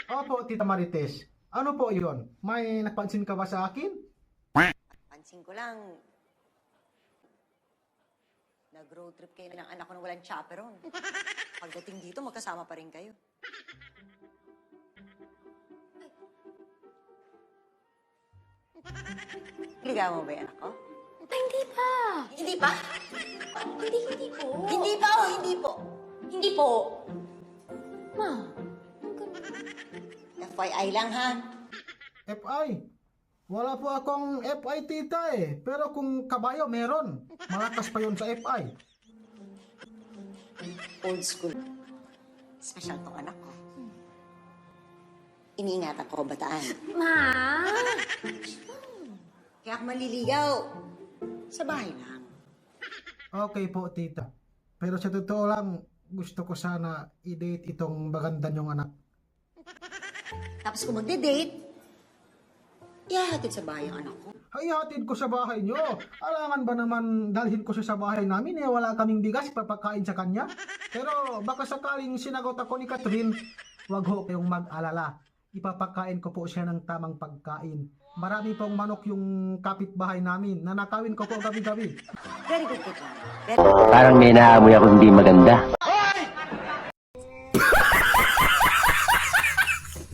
Opo, Tita Marites. Ano po yon? May napansin ka ba sa akin? Pansin ko lang, nag-road trip kayo ng anak ko nang walang chaperon. Pagdating dito, magkasama pa rin kayo. Ligawan mo ba yung anak ko? Ay, hindi pa. Hindi pa? Hindi po. Hindi pa o hindi po? Hindi po. Ma, FYI lang ha. FI. Wala po akong FI, tita eh. Pero kung kabayo, meron. Malakas pa yon sa FI. Old school. Special tong anak ko. Iniingatan ko bataan. Ma. Kaya kung maliligaw, sa bahay lang. Okay po, tita. Pero sa totoo lang, gusto ko sana i-date itong maganda niyong anak. Tapos kung magde-date, ihahatid sa bahay ang anak ko. Ihatid ko sa bahay niyo. Alangan ba naman dalhin ko siya sa bahay namin eh wala kaming bigas papakain sa kanya? Pero baka sakaling sinagot ako ni Catherine, wag ho kayong mag-alala. Ipapakain ko po siya ng tamang pagkain. Marami pong manok yung kapitbahay namin. Nanakawin ko po gabi-gabi. Very good, Kuya. Very good. Parang may naamoy ako hindi maganda.